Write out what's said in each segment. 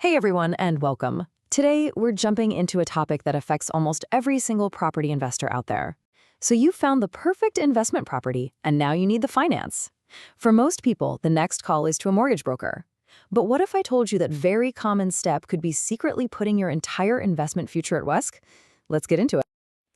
Hey everyone, and welcome. Today, we're jumping into a topic that affects almost every single property investor out there. So you found the perfect investment property, and now you need the finance. For most people, the next call is to a mortgage broker. But what if I told you that very common step could be secretly putting your entire investment future at risk? Let's get into it.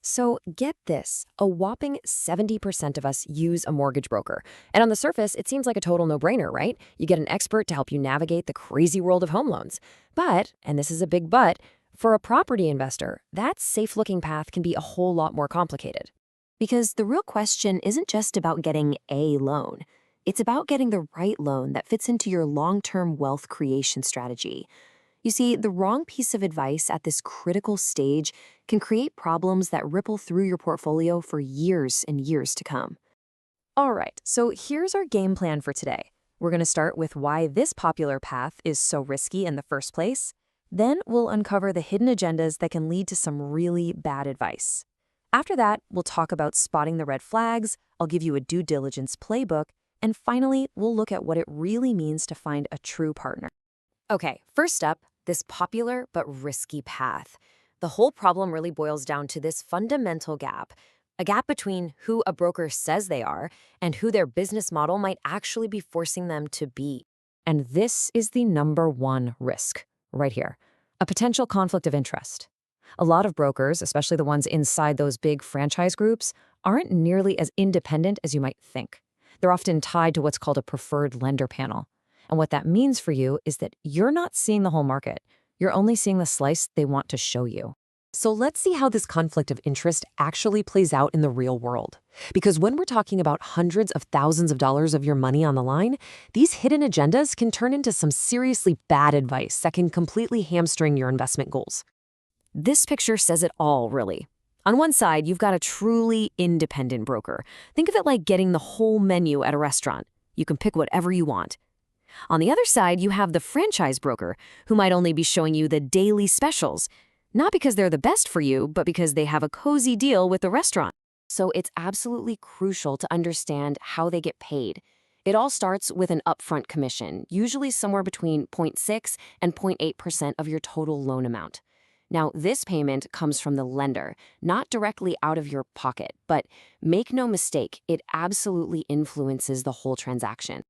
So get this, a whopping 70% of us use a mortgage broker. And on the surface, it seems like a total no-brainer, right? You get an expert to help you navigate the crazy world of home loans. But, and this is a big but, for a property investor, that safe-looking path can be a whole lot more complicated. Because the real question isn't just about getting a loan. It's about getting the right loan that fits into your long-term wealth creation strategy. You see, the wrong piece of advice at this critical stage can create problems that ripple through your portfolio for years and years to come. All right, so here's our game plan for today. We're going to start with why this popular path is so risky in the first place. Then we'll uncover the hidden agendas that can lead to some really bad advice. After that, we'll talk about spotting the red flags, I'll give you a due diligence playbook, and finally, we'll look at what it really means to find a true partner. Okay, first up, this popular but risky path. The whole problem really boils down to this fundamental gap, a gap between who a broker says they are and who their business model might actually be forcing them to be. And this is the number one risk, right here, a potential conflict of interest. A lot of brokers, especially the ones inside those big franchise groups, aren't nearly as independent as you might think. They're often tied to what's called a preferred lender panel. And what that means for you is that you're not seeing the whole market. You're only seeing the slice they want to show you. So let's see how this conflict of interest actually plays out in the real world. Because when we're talking about hundreds of thousands of dollars of your money on the line, these hidden agendas can turn into some seriously bad advice that can completely hamstring your investment goals. This picture says it all, really. On one side, you've got a truly independent broker. Think of it like getting the whole menu at a restaurant. You can pick whatever you want. On the other side, you have the franchise broker, who might only be showing you the daily specials, not because they're the best for you, but because they have a cozy deal with the restaurant. So it's absolutely crucial to understand how they get paid. It all starts with an upfront commission, usually somewhere between 0.6 and 0.8% of your total loan amount. Now, this payment comes from the lender, not directly out of your pocket, but make no mistake, it absolutely influences the whole transaction.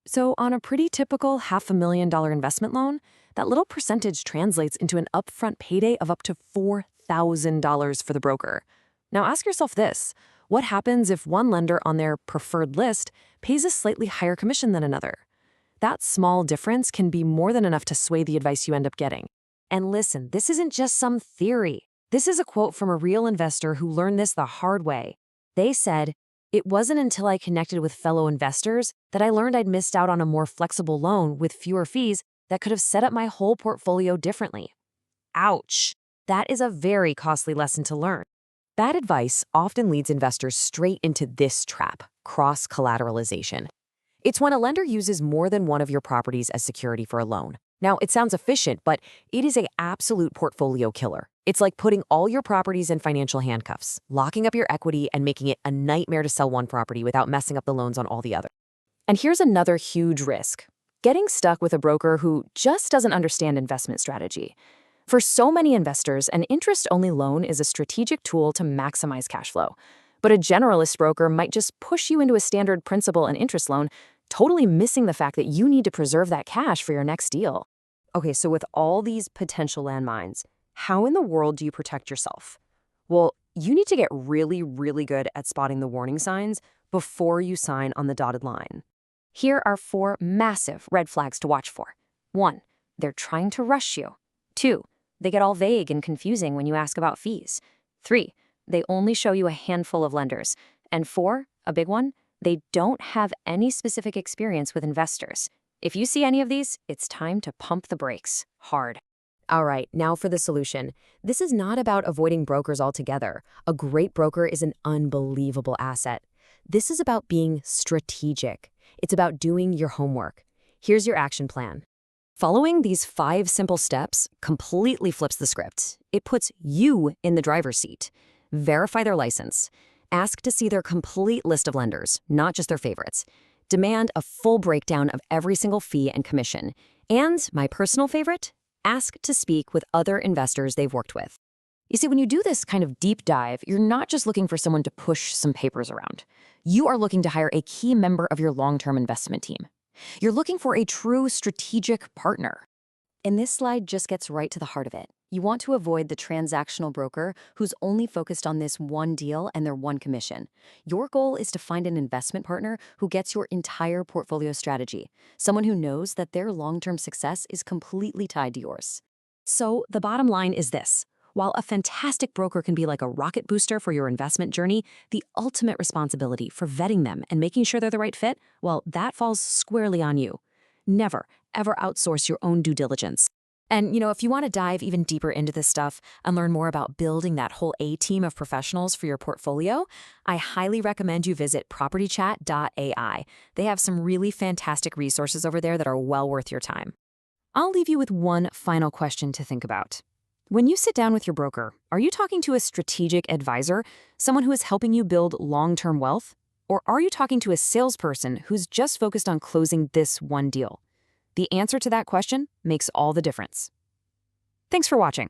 So on a pretty typical $500,000 investment loan, that little percentage translates into an upfront payday of up to $4,000 for the broker. Now ask yourself this, what happens if one lender on their preferred list pays a slightly higher commission than another? That small difference can be more than enough to sway the advice you end up getting. And listen, this isn't just some theory. This is a quote from a real investor who learned this the hard way. They said, "It wasn't until I connected with fellow investors that I learned I'd missed out on a more flexible loan with fewer fees that could have set up my whole portfolio differently." Ouch! That is a very costly lesson to learn. Bad advice often leads investors straight into this trap, cross-collateralization. It's when a lender uses more than one of your properties as security for a loan. Now, it sounds efficient, but it is an absolute portfolio killer. It's like putting all your properties in financial handcuffs, locking up your equity and making it a nightmare to sell one property without messing up the loans on all the others. And here's another huge risk, getting stuck with a broker who just doesn't understand investment strategy. For so many investors, an interest-only loan is a strategic tool to maximize cash flow. But a generalist broker might just push you into a standard principal and interest loan, totally missing the fact that you need to preserve that cash for your next deal. Okay, so with all these potential landmines, how in the world do you protect yourself? Well, you need to get really, really good at spotting the warning signs before you sign on the dotted line. Here are 4 massive red flags to watch for. 1, they're trying to rush you. 2, they get all vague and confusing when you ask about fees. 3, they only show you a handful of lenders. And 4, a big one, they don't have any specific experience with investors. If you see any of these, it's time to pump the brakes hard. All right, now for the solution. This is not about avoiding brokers altogether. A great broker is an unbelievable asset. This is about being strategic. It's about doing your homework. Here's your action plan. Following these 5 simple steps completely flips the script. It puts you in the driver's seat. Verify their license. Ask to see their complete list of lenders, not just their favorites. Demand a full breakdown of every single fee and commission. And, my personal favorite, Ask to speak with other investors they've worked with. You see, when you do this kind of deep dive, you're not just looking for someone to push some papers around. You are looking to hire a key member of your long-term investment team. You're looking for a true strategic partner. And this slide just gets right to the heart of it. You want to avoid the transactional broker who's only focused on this one deal and their one commission. Your goal is to find an investment partner who gets your entire portfolio strategy, someone who knows that their long-term success is completely tied to yours. So the bottom line is this. While a fantastic broker can be like a rocket booster for your investment journey, the ultimate responsibility for vetting them and making sure they're the right fit, well, that falls squarely on you. Never, ever outsource your own due diligence. And, if you want to dive even deeper into this stuff and learn more about building that whole A-team of professionals for your portfolio, I highly recommend you visit propertychat.ai. They have some really fantastic resources over there that are well worth your time. I'll leave you with one final question to think about. When you sit down with your broker, are you talking to a strategic advisor, someone who is helping you build long-term wealth? Or are you talking to a salesperson who's just focused on closing this one deal? The answer to that question makes all the difference. Thanks for watching.